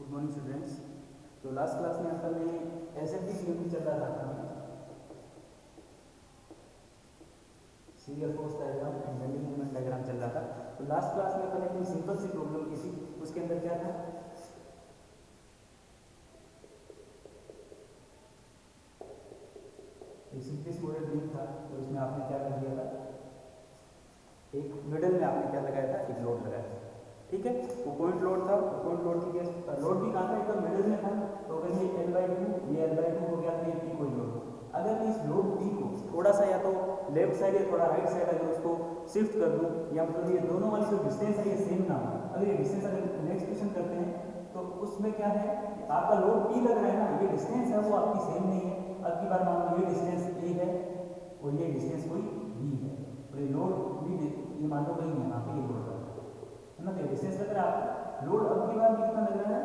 Good morning students. तो last class में अपन ने एसएफटी थ्योरी चल रहा था अपना serial force diagram and bending moment diagram चल रहा था। तो लास्ट क्लास में अपन ने कोई सिंपल सी प्रॉब्लम की थी, उसके अंदर क्या था, एक सिंपलेस्ट मॉडल बीम था। तो इसमें आपने क्या कर दिया था, एक मिडल में आपने क्या लगाया था, एक लोड लगाया था। ठीक है, वो पॉइंट लोड था। पॉइंट लोड की केस लोड भी कहाँ था, एकदम मिडिल में था। तो अगर ये L/2 ये L/2 हो गया तो ये P कोई लोड। अगर मैं इस लोड P को थोड़ा सा या तो लेफ्ट साइड या थोड़ा राइट साइड अगर उसको शिफ्ट कर दूं, या मतलब ये दोनों वाली जो डिस्टेंस है ये सेम ना हो, अगर ये डिस्टेंस अगर नेक्स्ट क्वेश्चन करते हैं तो उसमें क्या है, आपका लोड P लग रहा है ना, ये डिस्टेंस है वो आपकी सेम नहीं है। अब की बार मान लो ये डिस्टेंस A है और ये डिस्टेंस कोई B है, और ये लोड B ये मान लो कहीं यहाँ पे ये लोड है ना, तो डिस्टेंस लग रहा है आपको। लोड अब की बार कितना लग रहा है,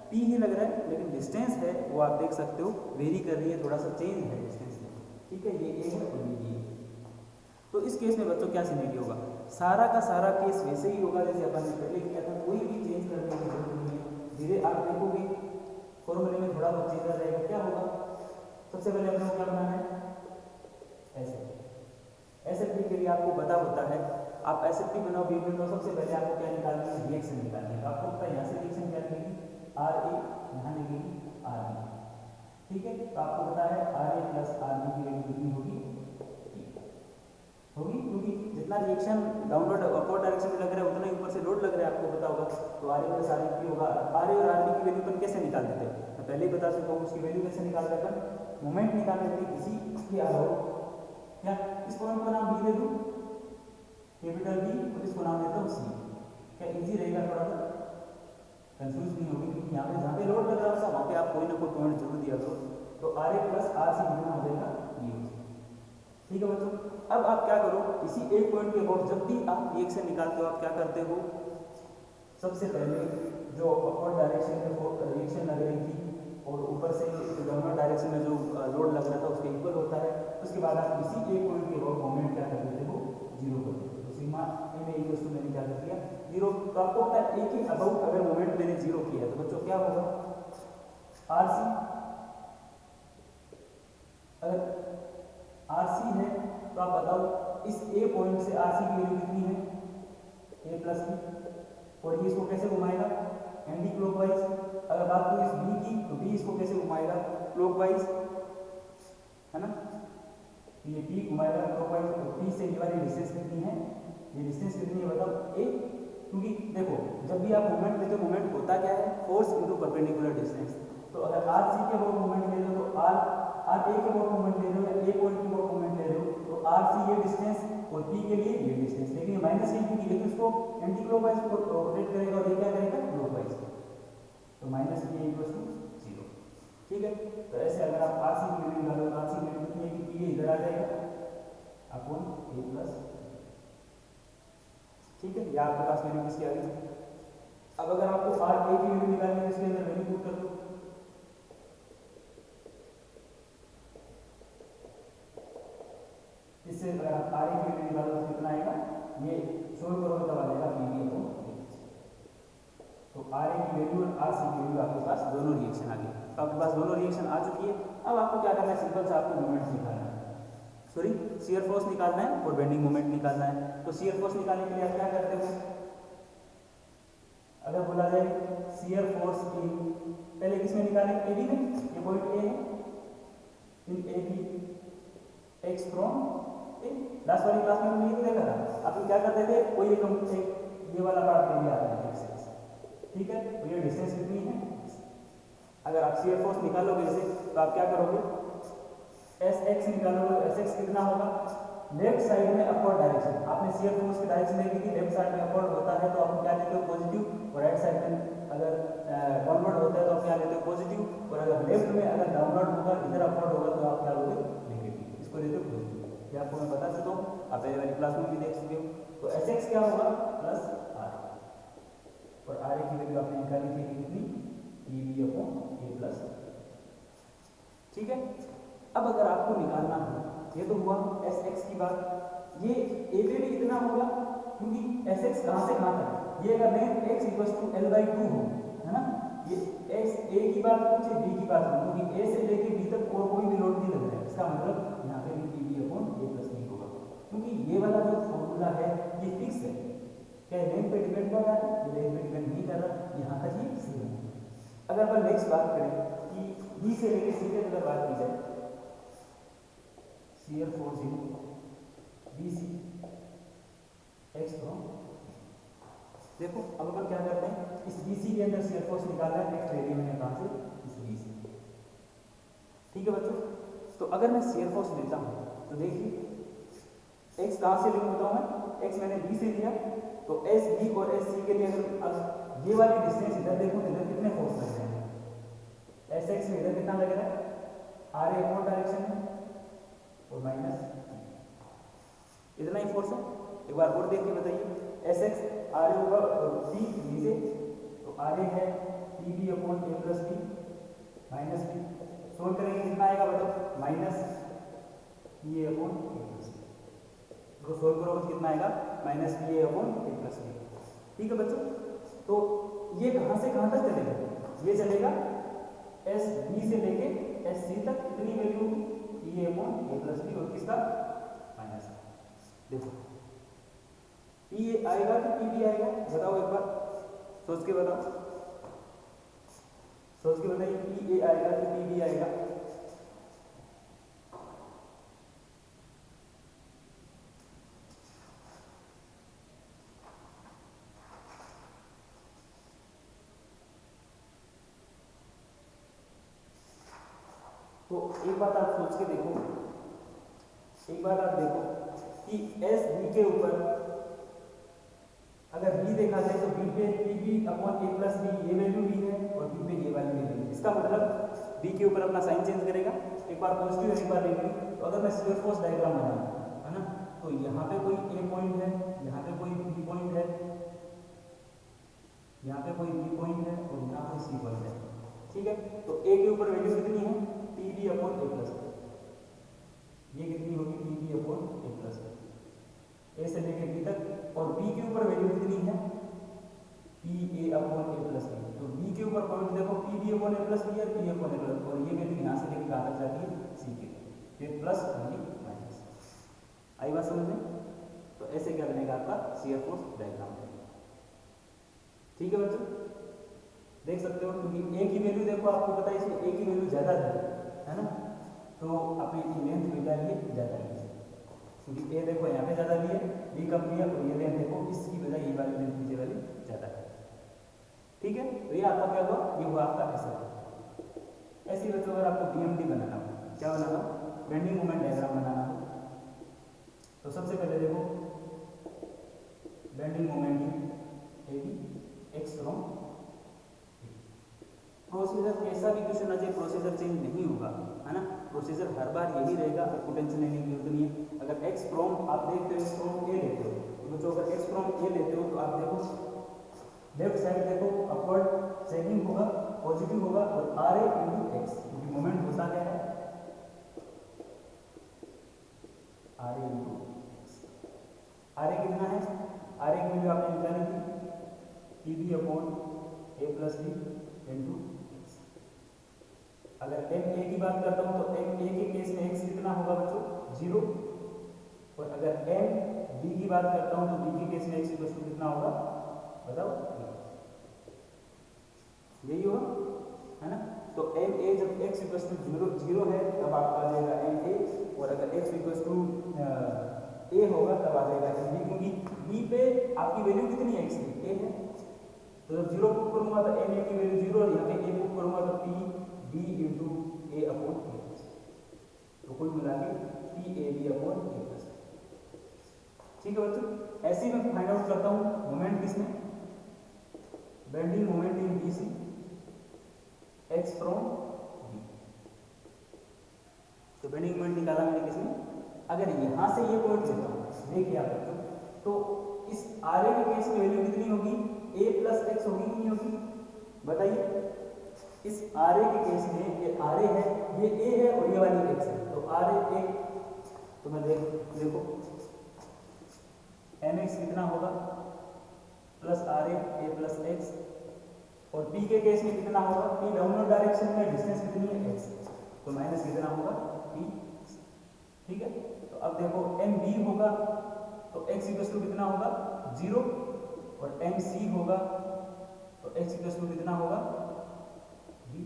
P ही लग रहा है, लेकिन डिस्टेंस है वो आप देख सकते हो वेरी कर रही है, थोड़ा सा चेंज है डिस्टेंस में। ठीक है, ये A है और ये है। तो इस केस में बच्चों क्या सिनेरियो होगा, सारा का सारा केस वैसे ही होगा जैसे अपन ने पहले किया था, कोई भी चेंज करने की जरूरत नहीं है। धीरे आप देखोगे फॉर्मूले में थोड़ा बहुत चेंज आ जाएगा। क्या होगा, सबसे पहले अपने को क्या बनाना है, एसएफटी के लिए आपको पता होता है, आप एसएफटी बनाओ बीम बनाओ, सबसे पहले आपको क्या निकालनी है, रिएक्शन निकालनी है। आपको पता है यहाँ से रिएक्शन क्या निकलेगी, RA, यहाँ निकलेगी RB। ठीक है, तो आपको पता है RA प्लस RB की वैल्यू कितनी होगी, क्योंकि जितना रिएक्शन डाउनवर्ड अपवर्ड डायरेक्शन में लग रहा है उतना ही ऊपर से लोड लग रहा है, आपको पता होगा। तो RA प्लस RB होगा। RA और RB की वैल्यू अपन कैसे निकाल देते हैं, मैं पहले ही बता चुका हूँ। उसकी वैल्यू कैसे निकालते हैं अपन, मोमेंट निकालने के लिए किसी के अलावा क्या इस पॉइंट को नाम B दे दूं, कैपिटल B, और इसको नाम देता हूँ C। क्या इजी रहेगा, थोड़ा सा कंफ्यूज नहीं होगी, क्योंकि यहाँ पे जहाँ पे लोड लग रहा है वहाँ पे आप कोई ना कोई पॉइंट जरूर दिया करो। तो RA प्लस RC कितना हो जाएगा, ये। ठीक है बच्चों, अब आप क्या करो, इसी एक पॉइंट के अबाउट जब भी आप रिएक्शन निकालते हो आप क्या करते हो, सबसे पहले जो अपवर्ड डायरेक्शन में रिएक्शन लग रही थी और ऊपर से डाउनवर्ड डायरेक्शन में जो लोड लग रहा था उसके इक्वल होता है। उसके बाद आप इसी एक पॉइंट के अबाउट मोमेंट क्या कर देते हो, जीरो कर देते हो। तो सिग्मा ए में इक्वल टू मैंने क्या कर दिया, जीरो। तो आपको पता है ए के अबाउट अगर मोमेंट मैंने जीरो किया है तो बच्चों क्या होगा, RC, अगर RC है तो आप बताओ इस ए पॉइंट से RC की वैल्यू कितनी है, A प्लस B, और ये इसको कैसे घुमाएगा, एंटी क्लॉकवाइज। अगर बात करूं इस B की तो B इसको कैसे घुमाएगा, क्लॉकवाइज, है ना। तो ये P घुमाएगा क्लॉकवाइज, और P से ये वाली डिस्टेंस कितनी है, ये डिस्टेंस कितनी है बताओ, A। क्योंकि देखो जब भी आप मोमेंट लेते हो, मोमेंट होता क्या है, फोर्स इनटू परपेंडिकुलर डिस्टेंस। तो अगर RC के अबाउट मोमेंट ले रहे हो तो RA के अबाउट मोमेंट ले रहे हो या A पॉइंट के अबाउट मोमेंट ले रहे हो तो RC ये डिस्टेंस और P के लिए ये डिस्टेंस, लेकिन ये माइनस की थी, लेकिन उसको एंटी क्लॉकवाइज रोटेट करेगा और ये क्या करेगा, क्लॉकवाइज। तो माइनस P इक्वल टू 0। ठीक है, तो ऐसे अगर आप RC की वैल्यू निकालो तो RC की वैल्यू कितनी है कि P इधर आ जाएगा अपॉन A प्लस। ठीक है, या आपके पास वैल्यू किसकी आ गई। अब अगर आपको RA की वैल्यू निकालनी है, इसके अंदर वैल्यू पुट कर दो। इससे अगर आप RA की वैल्यू निकालो तो कितना आएगा, ये सोल्व करोगे तब आ जाएगा PV अपॉन A। तो RA की वैल्यू और RC की वैल्यू आपके पास दोनों रिएक्शन आ गई। तो आपके पास दोनों रिएक्शन आ चुकी है। अब आपको क्या करना है, सिंपल सा आपको मोमेंट निकालना है, सॉरी शियर फोर्स निकालना है और बेंडिंग मोमेंट निकालना है। तो शियर फोर्स निकालने के लिए आप क्या करते हो, अगर बोला जाए शियर फोर्स की पहले किसमें निकालें, AB में, ये पॉइंट A है, इन AB x from A। Last वाली क्लास में हमने ये देखा था, आप क्या करते थे, कोई एक ये वाला पार्ट ले लिया आपने x। ठीक है, तो ये डिस्टेंस कितनी है, अगर आप शियर फोर्स निकालोगे इसे तो आप क्या करोगे, Sx निकालोगे, Sx कितना होगा, लेफ्ट साइड में अपवर्ड डायरेक्शन, आपने शियर फोर्स की डायरेक्शन देखी थी, लेफ्ट साइड में अपवर्ड होता है तो आप क्या लेते हो, पॉजिटिव, और राइट साइड में अगर डाउनवर्ड होता है तो आप क्या लेते हो, पॉजिटिव, और अगर लेफ्ट में अगर डाउनवर्ड होगा, इधर अपवर्ड होगा तो आप क्या लोगे, नेगेटिव, इसको लेते हो पॉजिटिव। ये आपको मैं बता चुका हूँ, आप पहले वाली क्लास में भी देख चुके हो। तो Sx क्या होगा, प्लस R, और RA की वैल्यू आपने निकाली थी कितनी, PV अपॉन A प्लस। ठीक है, अब अगर आपको निकालना हो, ये तो हुआ Sx की बात, ये A पे भी इतना होगा क्योंकि Sx कहाँ से कहाँ तक, ये अगर length x equal to L/2 हो, है ना, ये एक्स ए की बात करूँ चाहे बी की बात करूँ, क्योंकि ए से लेके बी तक और कोई भी लोड नहीं लग रहा है, इसका मतलब यहाँ पे भी पी बी अपॉन ए प्लस बी होगा, क्योंकि ये वाला जो फॉर्मूला है ये फिक्स है। क्या लेंथ पे डिपेंड कर रहा है? ये लेंथ पे डिपेंड नहीं कर रहा, यहाँ तक ये सेम है। अगर अपन नेक्स्ट बात करें कि बी से लेके सी तक अगर बात की जाए, CL force in BC x from, देखो अब अपन क्या करते हैं, इस BC के अंदर शियर फोर्स निकालना है, नेक्स्ट ले लिया मैंने कहां से, इस BC। ठीक है बच्चों, तो अगर मैं शियर फोर्स लेता हूं तो देखिए एक्स कहां से लूंगा बताऊं मैं, एक्स मैंने बी से लिया, तो एस बी और एस सी के लिए अगर ये वाली डिस्टेंस इधर देखो तो इधर कितने फोर्स लग रहे हैं, एस एक्स में इधर कितना लग रहा है, आर ए और डायरेक्शन में और माइनस इतना ही फोर्स है। एक बार और देख के बताइए, एस एक्स आर ए होगा और बी बी से, तो आर ए है पी बी अपॉन ए plus b minus b, solve करेंगे कितना आएगा बताओ, माइनस पी ए अपॉन ए प्लस बी, इसको सोल्व करोगे तो कितना आएगा, माइनस पी ए अपॉन ए प्लस बी। ठीक है बच्चों, तो ये कहां से कहां तक चलेगा, ये चलेगा एस बी से लेके एस सी तक, कितनी वैल्यू होगी, पी ए अपॉन ए प्लस बी और किसका माइनस। देखो पी ए आएगा कि पी बी आएगा, बताओ एक बार सोच के बताओ, सोच के बताइए, पी ए आएगा कि पी बी आएगा, तो एक बात आप सोच के देखो, एक बात आप देखो कि एस बी के ऊपर अगर बी देखा जाए तो बी पे पी बी अपॉन ए प्लस बी ये वैल्यू भी है और बी पे ये वाली वैल्यू है, इसका मतलब बी के ऊपर अपना साइन चेंज करेगा, एक बार पॉजिटिव एक बार नेगेटिव। तो अगर मैं शियर फोर्स डायग्राम बनाऊं, है ना, तो यहाँ पे कोई ए पॉइंट है, यहाँ पे कोई बी पॉइंट है, यहाँ पे कोई बी पॉइंट है और यहाँ कोई सी पॉइंट है। ठीक है, तो ए के ऊपर वैल्यू कितनी है, पी बी अपॉन ए प्लस बी, ये कितनी होगी, पी बी अपॉन ए प्लस बी, ए से लेके बी तक, और बी के ऊपर वैल्यू कितनी है, पी ए अपॉन ए प्लस बी, तो बी के ऊपर पॉइंट देखो पी बी अपॉन ए प्लस बी है, पी अपॉन ए प्लस, और ये वैल्यू यहाँ से लेके कहाँ तक जाती है, सी के, फिर प्लस यानी माइनस। आई बात समझ में? तो ऐसे क्या बनेगा आपका शियर फोर्स डायग्राम। ठीक है बच्चों, देख सकते हो, क्योंकि ए की वैल्यू देखो आपको पता है इसमें ए की वैल्यू ज्यादा है ना, तो आपने लेंथ भी डालिए ज्यादा लीजिए, क्योंकि ए देखो यहाँ पे ज्यादा लिए, बी कम लिया, और ये लेंथ देखो इसकी बजाय ये वाली लेंथ नीचे वाली ज्यादा है। ठीक है, तो ये आपका क्या हुआ, ये हुआ आपका ऐसा। ऐसे बच्चों अगर आपको बीएमडी बनाना हो, क्या बनाना हो, बेंडिंग मोमेंट डायग्राम बनाना हो, तो सबसे पहले देखो bending moment in A B X from, procedure कैसा भी क्वेश्चन आ जाए प्रोसीजर चेंज नहीं होगा, है ना, प्रोसीजर हर बार यही रहेगा, आपको टेंशन लेने की जरूरत नहीं है। अगर एक्स फ्रॉम आप देखते हो, एक्स फ्रॉम ए लेते हो, तो बच्चों अगर एक्स फ्रॉम ए लेते हो तो आप देखो लेफ्ट साइड देखो अपवर्ड सेगिंग होगा, पॉजिटिव होगा, और आर ए इंटू एक्स, क्योंकि मोमेंट होता क्या है, R A into x. R A कितना है, आर ए की वैल्यू आपने निकाली थी, पी बी अपॉन ए प्लस बी इंटू। अगर एम ए की बात करता हूं तो एम ए के केस में एक्स कितना होगा बच्चों, 0, और अगर एम बी की बात करता हूं तो बी के केस में एक्स इक्वल टू कितना होगा बताओ, यही होगा, है ना। तो एम ए जब एक्स इक्वल टू 0 है तब आपका आ जाएगा एम ए, और अगर एक्स इक्वल टू ए होगा तब आ जाएगा एम बी, क्योंकि बी पे आपकी वैल्यू कितनी है, एक्स की ए है, तो जब 0 पुट करूंगा तो एम ए की वैल्यू 0, और यहाँ पे ए पुट करूंगा तो P B into A upon A plus, तो कुल मिला के P A B upon A plus. ठीक है बच्चों, ऐसे ही मैं फाइंड आउट करता हूँ मोमेंट किसमें, bending moment in B C X from B, तो बेंडिंग मोमेंट निकाला मैंने किसमें, अगर यहां से ये पॉइंट लेता हूँ, देखिए आप बच्चों, तो इस आर ए के केस में वैल्यू कितनी होगी, ए प्लस एक्स होगी कि नहीं होगी, बताइए। इस आर ए के केस में ये आर ए है, ये ए है और ये वाली एक्स है, तो आर ए एक, तो मैं देखो एम एक्स कितना होगा, plus R A plus X और P के केस में कितना होगा, P डाउनवर्ड डायरेक्शन में डिस्टेंस कितनी है x, तो माइनस कितना होगा P, ठीक है। तो अब देखो MB होगा तो x इक्वल टू कितना होगा 0, और MC होगा तो x इक्वल टू कितना होगा b,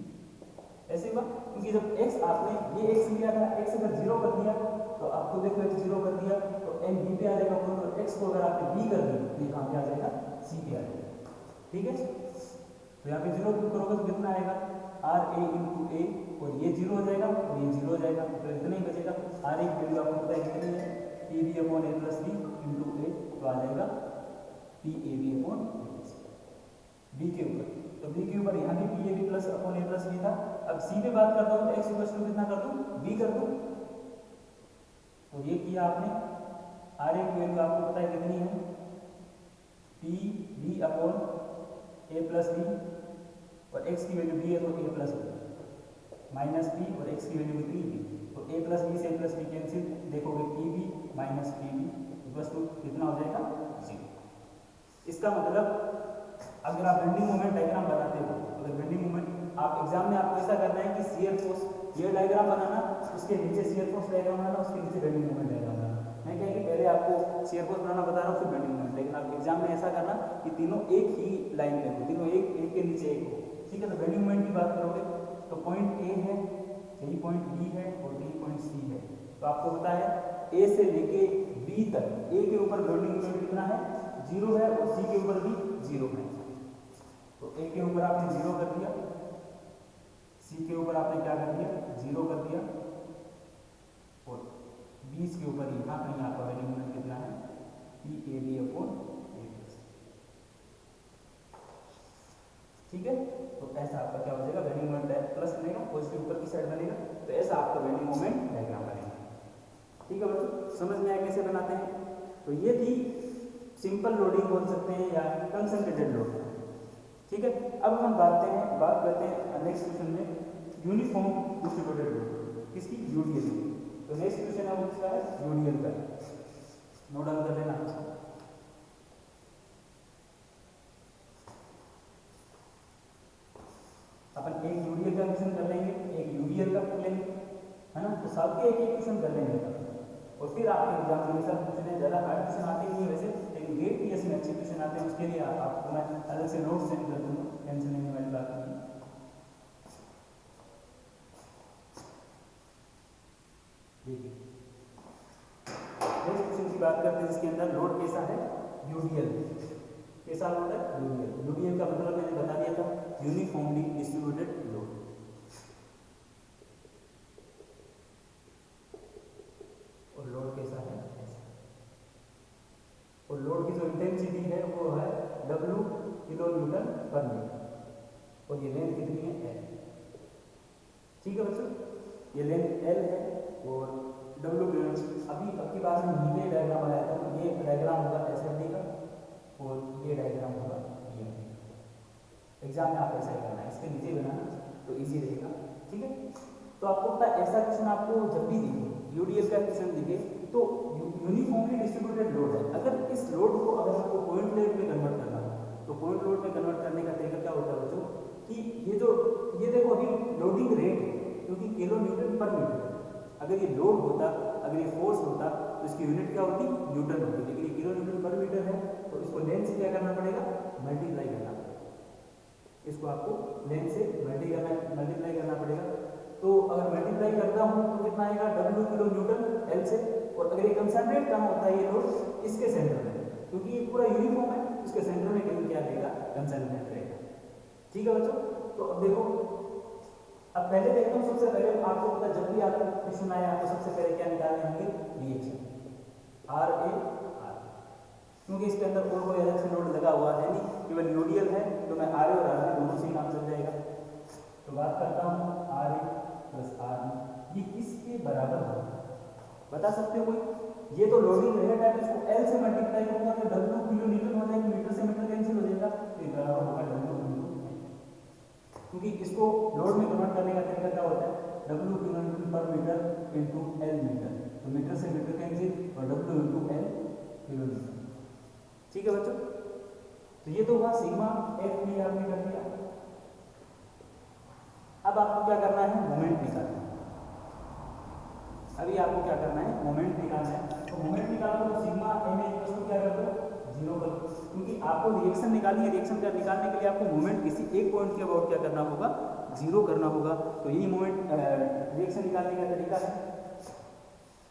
ऐसे हुआ क्योंकि जब x आपने ये x लिया था, x अगर 0 कर दिया तो आपको देखो x 0 कर दिया तो MB पे आ जाएगा, और x को अगर आपने b कर दिया तो यहाँ पे आ जाएगा c पे आ जाएगा, ठीक है। तो यहाँ पे 0 पुट करोगे तो कितना आएगा RA इंटू ए, और ये 0 हो जाएगा और ये 0 हो जाएगा, तो इतना ही बचेगा। RA की वैल्यू आपको पता है कितनी है, PB upon A plus B into a, तो आ जाएगा PAB अपॉन B के ऊपर, तो B के ऊपर यहाँ भी PAB plus upon A plus B था। अब C पे बात करता हूँ तो x इक्वल टू कितना कर दूँ, B कर दूँ, तो ये किया आपने। RA की वैल्यू आपको पता है कितनी है, PB upon A plus B, और x की वैल्यू b है तो a plus b minus b, और x की वैल्यू कितनी b, तो a प्लस b से a प्लस b कैंसिल, देखोगे pb minus pb equal to कितना हो जाएगा 0। इसका मतलब अगर आप बेंडिंग मोमेंट डायग्राम बनाते हो, अगर बेंडिंग मोमेंट आप एग्जाम में आपको ऐसा करना है कि शियर फोर्स ये डायग्राम बनाना, उसके नीचे शियर फोर्स डायग्राम बनाना, उसके नीचे बेंडिंग मोमेंट डायग्राम बनाना। मैं क्या कि पहले आपको शियर फोर्स बनाना बता रहा हूँ, फिर बेंडिंग मोमेंट, लेकिन आप एग्जाम में ऐसा करना कि तीनों एक ही लाइन में हो, तीनों एक के नीचे एक हो, ठीक है। तो बेंडिंग मोमेंट की बात करोगे तो पॉइंट ए है, यही पॉइंट बी है, और यही पॉइंट सी है। तो आपको पता है ए से लेके बी तक, ए के ऊपर बेंडिंग मोमेंट कितना है 0 है, और सी के ऊपर भी 0 है। तो ए के ऊपर आपने 0 कर दिया, सी के ऊपर आपने क्या कर दिया 0 कर दिया, और बी के ऊपर यहाँ कहीं आपका बेंडिंग मोमेंट कितना है PAB अपॉन A प्लस, ठीक है। तो ऐसा आपका क्या हो जाएगा, बेंडिंग मोमेंट प्लस बनेगा, पॉजिटिव ऊपर की साइड बनेगा, तो ऐसा आपका बेंडिंग मोमेंट डायग्राम बनेगा, ठीक है बच्चों। समझ में आया कैसे बनाते हैं। तो ये थी सिंपल लोडिंग बोल सकते हैं या कंसंट्रेटेड लोड, ठीक है। अब हम बात करते हैं नेक्स्ट क्वेश्चन में यूनिफॉर्म डिस्ट्रीब्यूटेड लोड, किसकी, यूडीएल। तो नेक्स्ट क्वेश्चन है वो किसका है, यूडीएल का। नोट डाउन कर लेना। अपन एक यूडीएल का क्वेश्चन कर लेंगे, एक यूडीएल का कर लेंगे, है ना। तो सबके एक एक क्वेश्चन कर लेंगे, और फिर आपके एग्जाम में सब क्वेश्चन है, ज़्यादा हार्ड क्वेश्चन आते नहीं है वैसे, लेकिन गेट पीएस में अच्छे क्वेश्चन आते हैं, उसके लिए आपको मैं अलग से नोट सेंड कर दूँगा, टेंशन लेने वाली बात नहीं है। देखिए नेक्स्ट क्वेश्चन की बात करते हैं, जिसके अंदर लोड कैसा है, यूडीएल। कैसा लोड है, यूडीएल। यूडीएल का मतलब मैंने बता दिया था, यूनिफॉर्मली डिस्ट्रीब्यूटेड लोड। और लोड कैसा है, ऐसा। और लोड की जो इंटेंसिटी है वो है W किलो न्यूटन पर मीटर, और ये लेंथ कितनी है L, ठीक है बच्चों। ये लेंथ L है और W अभी अब की बार में नीचे डायग्राम बनाया था, तो ये डायग्राम होगा SFD का, और ये डायग्राम होगा EMD का। एग्जाम में आप ऐसा ही करना है, इसके नीचे बनाना तो इजी रहेगा, ठीक है। तो आपको पता है ऐसा क्वेश्चन आपको जब भी दिखे, यूडीएल का क्वेश्चन दिखे, तो यूनिफॉर्मली डिस्ट्रीब्यूटेड लोड है, अगर इस लोड को अगर आपको पॉइंट लोड में कन्वर्ट करना है, तो पॉइंट लोड में कन्वर्ट करने का तरीका क्या होता है बच्चों, कि ये देखो अभी लोडिंग रेट है, क्योंकि किलो न्यूटन पर मीटर, अगर ये लोड होता, अगर ये फोर्स होता, तो इसकी यूनिट क्या होती, न्यूटन होती, लेकिन ये किलो न्यूटन पर मीटर है, तो इसको लेंथ से क्या करना पड़ेगा, मल्टीप्लाई करना पड़ेगा, इसको आपको लेंथ से मल्टीप्लाई करना पड़ेगा। तो अगर मल्टीप्लाई करता हूँ तो कितना आएगा, W किलो न्यूटन L से, और अगर ये कंसंट्रेट कहाँ होता है ये लोड, इसके सेंटर में, क्योंकि ये पूरा यूनिफॉर्म है, इसके सेंटर में कहीं क्या रहेगा, कंसंट्रेट रहेगा, ठीक है बच्चों। तो अब देखो, अब पहले देखता हूँ, सबसे पहले आपको पता, जब भी आपको क्वेश्चन आया तो सबसे पहले क्या निकालने होंगे, रिएक्शन RA, क्योंकि इसके अंदर कोई अलग से लोड लगा हुआ है नहीं, केवल यूडीएल है, तो मैं RA और RB दोनों से ही काम चल जाएगा। तो बात करता हूँ RA प्लस RB, ये किसके बराबर होगा, बता सकते हो कोई। ये तो लोडिंग रेट है, इसको L से मल्टीप्लाई करूंगा तो W किलो न्यूटन हो जाएगा, मीटर से मीटर कैंसिल हो जाएगा, तो ये बराबर होगा W किलो, क्योंकि इसको लोड में कन्वर्ट करने का तरीका क्या होता है, W किलो न्यूटन पर मीटर इंटू L मीटर, तो मीटर से मीटर कैंसिल, और W into L kilo Newton, ठीक है बच्चों। तो ये तो हुआ सिग्मा F भी आपने कर दिया, क्या कर दो, 0 कर दो, क्योंकि आपको रिएक्शन निकालनी है। रिएक्शन का निकालने के लिए आपको मोमेंट किसी एक पॉइंट के अबाउट क्या करना होगा, 0 करना होगा। तो यही मोमेंट रिएक्शन निकालने का तरीका है।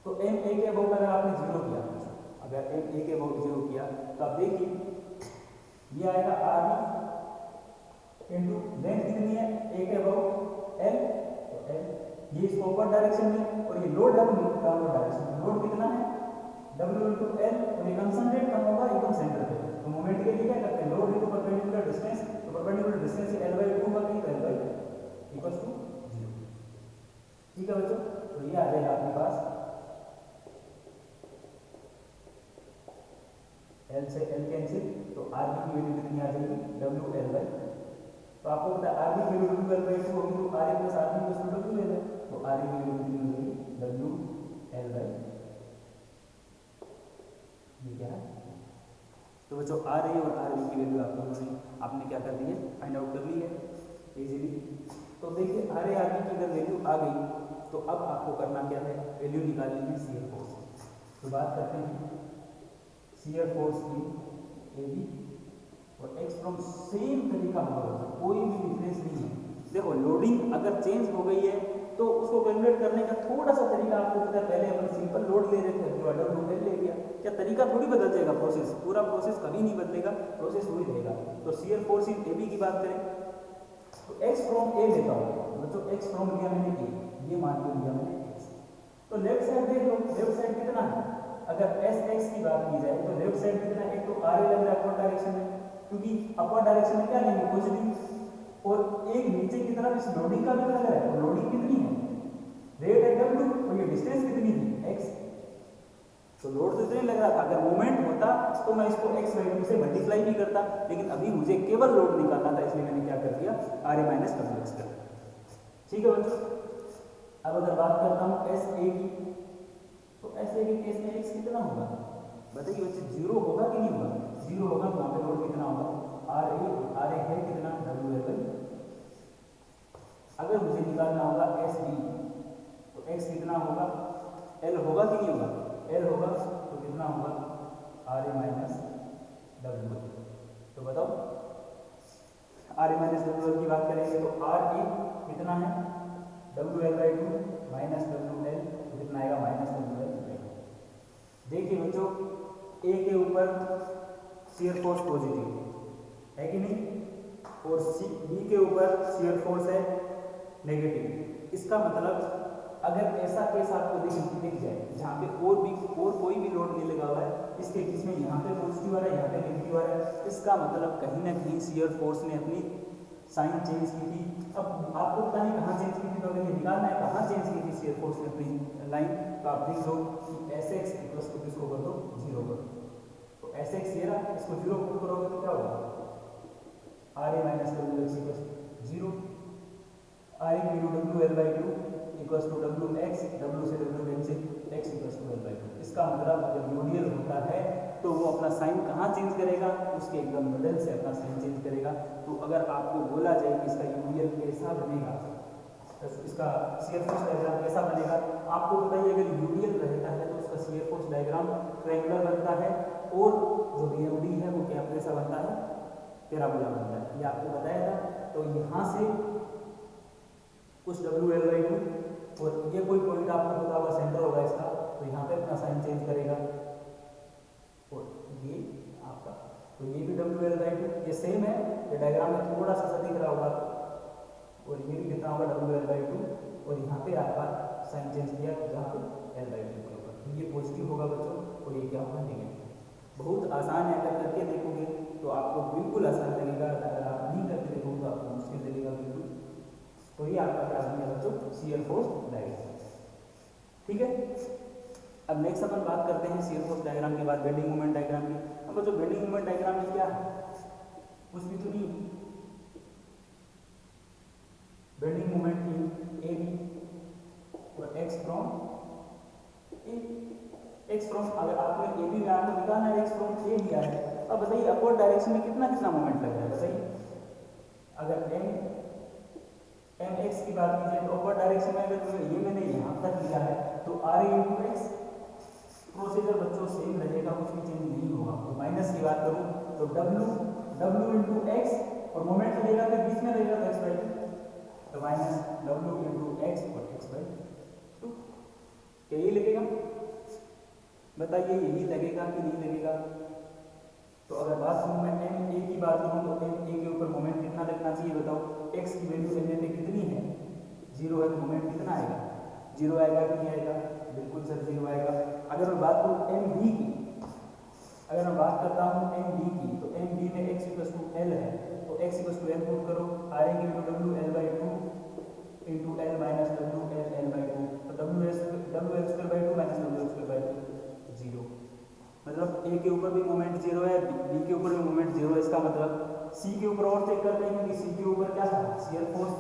तो एम ए के अबाउट अगर आपने 0 किया, अगर एम ए के अबाउट 0 किया तो आप देखिए ये आएगा आर इंटू लेंथ कितनी है ए के अबाउट एल, तो एल ये इसको ऊपर डायरेक्शन में, और ये लोड डाउनवर्ड डायरेक्शन में, लोड कितना है W इंटू एल, और ये कंसंट्रेट कहाँ होगा, एकदम सेंटर पे। तो मोमेंट के लिए क्या करते हैं, लोड इंटू परपेंडिकुलर डिस्टेंस, तो परपेंडिकुलर डिस्टेंस L/2 का कहीं L/2 इक्वल्स टू 0। ठीक है बच्चों, तो ये आ जाएगा आपके पास L से L कैंसिल, तो RB की वैल्यू कितनी आ जाएगी, WL/, तो आपको पता है RB की वैल्यू WL/2 होगी, तो RA plus RB equals to WL है, तो RA की वैल्यू कितनी हो जाएगी, WL/, ये क्या है। तो बच्चों RA और RB की वैल्यू आपने क्या कर दी है, फाइंड आउट कर ली है इजीली। तो देखिए RA RB की अगर वैल्यू आ गई तो अब आपको करना क्या है, वैल्यू निकालनी है शियर फोर्स। तो बात करते हैं शियर फोर्स की AB और X फ्रॉम सेम तरीका होगा, कोई भी डिफरेंस नहीं है। देखो लोडिंग अगर चेंज हो गई है तो उसको कैलकुलेट करने का थोड़ा सा तरीका आपको पता है, पहले अपन सिंपल लोड ले रहे थे, जो अडर लोड ले लिया, क्या तरीका थोड़ी बदल जाएगा, प्रोसेस पूरा प्रोसेस कभी नहीं बदलेगा, प्रोसेस वही रहेगा। तो शियर फोर्स इन AB की बात करें तो X फ्रॉम A लेता हूँ बच्चों, X फ्रॉम लिया मैंने A, ये मान के लिया मैंने X। तो लेफ्ट साइड देख लो, लेफ्ट साइड कितना है, अगर SX की बात की जाए तो लेफ्ट साइड कितना है, एक तो RA लग रहा है अपर डायरेक्शन में, क्योंकि अपर डायरेक्शन में क्या लेंगे, पॉजिटिव, और एक नीचे की तरफ इस लोडिंग का भी लग रहा है, तो लोडिंग कितनी है, रेट है W, और ये डिस्टेंस कितनी थी, X, तो लोड तो इतना लग रहा था। अगर मोमेंट होता तो मैं इसको X वैल्यू से मल्टीप्लाई भी करता, लेकिन अभी मुझे केवल लोड निकालना था, इसलिए मैंने क्या कर दिया, RA माइनस WX कर दिया। ठीक है बच्चों, अब अगर बात करता हूँ SA की, तो SA के केस में X कितना होगा, बताइए बच्चे, 0 होगा कि नहीं होगा, 0 होगा, तो वहाँ पे लोड कितना होगा, RA है कितना, WL। अगर मुझे निकालना होगा SB, तो X कितना होगा, L होगा कि नहीं होगा, L होगा, तो कितना होगा, RA माइनस WL। तो बताओ RA माइनस WL की बात करेंगे तो RA कितना है, WL/2 माइनस WL, तो कितना आएगा, माइनस WL/2। देखिए बच्चों, A के ऊपर शियर फोर्स पॉजिटिव है कि नहीं, और B के ऊपर शियर फोर्स है नेगेटिव। इसका मतलब अगर ऐसा केस आपको दिख जाए जहाँ पे और कोई भी लोड नहीं लगा हुआ है, इसके बीच में यहाँ पे पॉजिटिव आ रहा है, यहाँ पे नेगेटिव आ रहा है, इसका मतलब कहीं ना कहीं शियर फोर्स ने अपनी साइन चेंज की थी। अब आपको पता नहीं कहाँ चेंज की थी, तो अगर ये निकालना है कहाँ चेंज की थी शियर फोर्स ने अपनी लाइन, तो आप देख लो कि SX प्लस को किसको कर दो, 0 कर दो, तो SX ये रहा, इसको 0 पुट करोगे तो क्या होगा, RA minus WX equals 0, RA की value WL/2 equals to WX, W से W cancel, X equals to L/2। इसका मतलब अगर यूनियल होता है तो वो अपना साइन कहाँ चेंज करेगा, उसके एकदम मिडल से अपना साइन चेंज करेगा। तो अगर आपको बोला जाए कि इसका यूनियल कैसा बनेगा, इसका शियर फोर्स डायग्राम कैसा बनेगा, आपको बताइए, अगर यूनियल रहता है तो उसका शियर फोर्स डायग्राम ट्रायंगुलर बनता है, और जो BMD है वो क्या कैसा बनता है, पैराबोला बनता है, ये आपको बताया था। तो यहाँ से कुछ WL/2, और ये कोई पॉइंट आपको पता होगा सेंटर होगा इसका, तो यहाँ पे अपना साइन चेंज करेगा, और ये आपका, तो ये भी WL/2, ये सेम है, ये डायग्राम में थोड़ा सा दिख रहा होगा, और ये भी कितना होगा, WL/2, और यहाँ पे आपका साइन चेंज किया जहाँ पे L/2 के ऊपर, तो ये पॉजिटिव होगा बच्चों, और ये क्या होगा, नेगेटिव। बहुत आसान है, अगर करके देखोगे तो आपको बिल्कुल आसान लगेगा, अगर आप नहीं करके देखोगे तो आपको मुश्किल लगेगा बिल्कुल। तो ये आपका क्या बन गया बच्चों, शियर फोर्स डायग्राम। ठीक है, अब नेक्स्ट अपन बात करते हैं शियर फोर्स डायग्राम के बाद बेंडिंग मोमेंट डायग्राम की। अब बच्चों बेंडिंग मोमेंट डायग्राम में क्या है, कुछ भी तो नहीं, बेंडिंग मोमेंट इन AB और X from A, X from, अगर आपने AB में आपको निकालना है, X फ्रॉम A लिया है, अब बताइए अपवर्ड डायरेक्शन में कितना कितना मोमेंट लग रहा है, बताइए। अगर MX की बात की जाए तो अपवर्ड डायरेक्शन में अगर ये मैंने यहाँ तक लिया है तो RA इंटू X प्रोसीजर बच्चों सेम रहेगा, कुछ भी चेंज नहीं होगा। तो माइनस की बात करूं तो W इंटू एक्स और मोमेंट लगेगा फिर बीच में रहेगा तो x बाई टू, तो माइनस W इंटू एक्स और x बाई टू, यही लगेगा। बताइए यही लगेगा कि नहीं लगेगा? तो अगर बात करूं मैं एम ए की बात करूं तो एम ए के ऊपर मोमेंट कितना लगना चाहिए बताओ? x की वैल्यू एम ए पे कितनी है? 0 है तो मोमेंट कितना आएगा? 0 आएगा कि नहीं आएगा? बिल्कुल सर 0 आएगा। अगर मैं बात करूं एम बी की, अगर मैं बात करता हूं एम बी की, तो एम बी में x इक्वल टू एल है, तो x equal to L put करो, आएगी तो w L by two into L minus w L L by two, तो w L square by two minus w square by two 0। मतलब a के ऊपर भी मोमेंट 0 है, b के ऊपर भी मोमेंट 0 है। इसका मतलब c के ऊपर और चेक करते हैं क्योंकि c के ऊपर क्या था? शियर फोर्स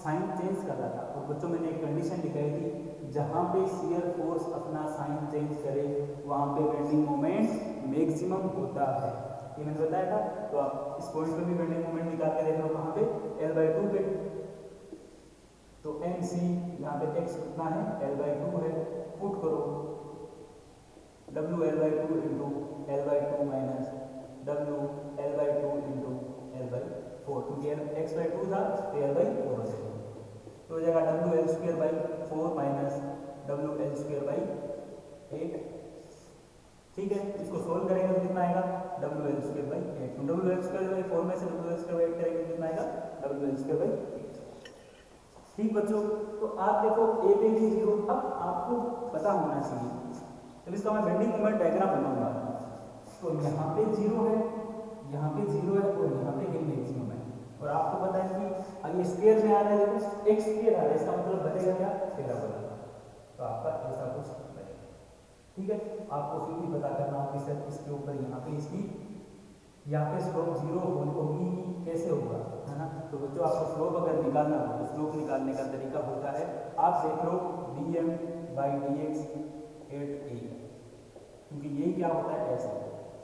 साइन चेंज कर रहा था। और बच्चों मैंने एक कंडीशन दिखाई थी, जहां पे शियर फोर्स अपना साइन चेंज करे वहां पे बेंडिंग मोमेंट मैक्सिमम होता है, ये मैंने बताया था। तो आप इस पॉइंट पे भी बेंडिंग मोमेंट निकाल के देख लो कहां पे? l बाई टू पे। तो एम सी यहाँ पे x कितना है? l बाई टू है, पुट करो w l by two into L by two minus w l by two into L by four, क्योंकि x बाई टू था तो l बाई फोर हो जाएगा। तो हो जाएगा w l square by four minus w l square by eight. ठीक है, इसको सोल्व करेंगे तो कितना आएगा? w l square by eight. तो w l square by four में से w l square by eight करेंगे तो कितना आएगा? w l square by eight. ठीक बच्चों, तो आप देखो ए पे भी 0, अब आपको पता होना चाहिए। जब इसका मैं बेंडिंग मोमेंट डायग्राम बनाऊंगा तो यहाँ पे 0 है, यहाँ पे 0 है और यहाँ पे एक मैक्सिमम है। और आपको पता है कि अगर स्क्वायर में आ रहा है, देखो x स्क्वायर आ रहा है, इसका मतलब बनेगा क्या? पैराबोला। तो आपका ऐसा कुछ बनेगा। ठीक है, आपको फिर भी पता करना होगा कि सर इसके ऊपर यहाँ पे इसकी यहाँ पे स्लोप 0 होगी, कैसे होगा, है ना? तो बच्चों आपको स्लोप अगर निकालना हो तो स्लोप निकालने का तरीका होता है, आप देख लो dm बाई dx एट ए, क्योंकि यही क्या होता है ऐसे,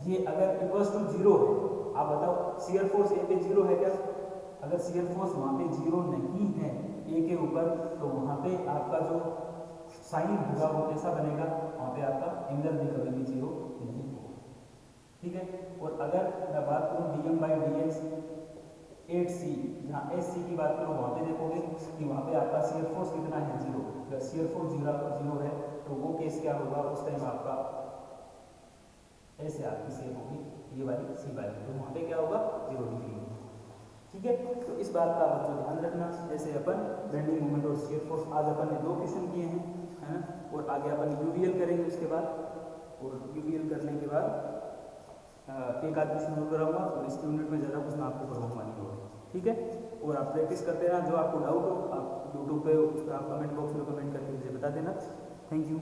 ये अगर इक्वल्स टू 0 है, आप बताओ शियर फोर्स ए पे 0 है क्या? अगर शियर फोर्स वहाँ पे 0 नहीं है ए के ऊपर, तो वहाँ पे आपका जो साइन होगा वो कैसा बनेगा? वहाँ पे आपका एंगल भी कभी भी 0 नहीं होगा। ठीक है, और अगर मैं बात करूँ dm बाई dx 8c, जहाँ एस की बात करूँ वहाँ पे देखोगे कि वहाँ पे आपका शियर फोर्स कितना है? 0। अगर शियर फोर्स 0 है तो वो केस क्या होगा? उस टाइम आपका ऐसे आपकी शेप होगी, ये वाली सी वाली, तो वहाँ पे क्या होगा? 0 डिग्री होगा। ठीक है, तो इस बात का बच्चों ध्यान रखना। जैसे अपन बेंडिंग मोमेंट और शियर फोर्स आज अपन ने 2 क्वेश्चन किए हैं, है ना? और आगे अपन यूवीएल करेंगे उसके बाद, और यूवीएल करने के बाद एक आध क्वेश्चन और कराऊंगा और इस यूनिट में ज़्यादा कुछ मैं आपको करवाऊंगा नहीं होगा। ठीक है, और आप प्रैक्टिस करते रहना। जो आपको डाउट हो आप यूट्यूब पे उस पर आप कमेंट बॉक्स में कमेंट करके मुझे बता देना। Thank you.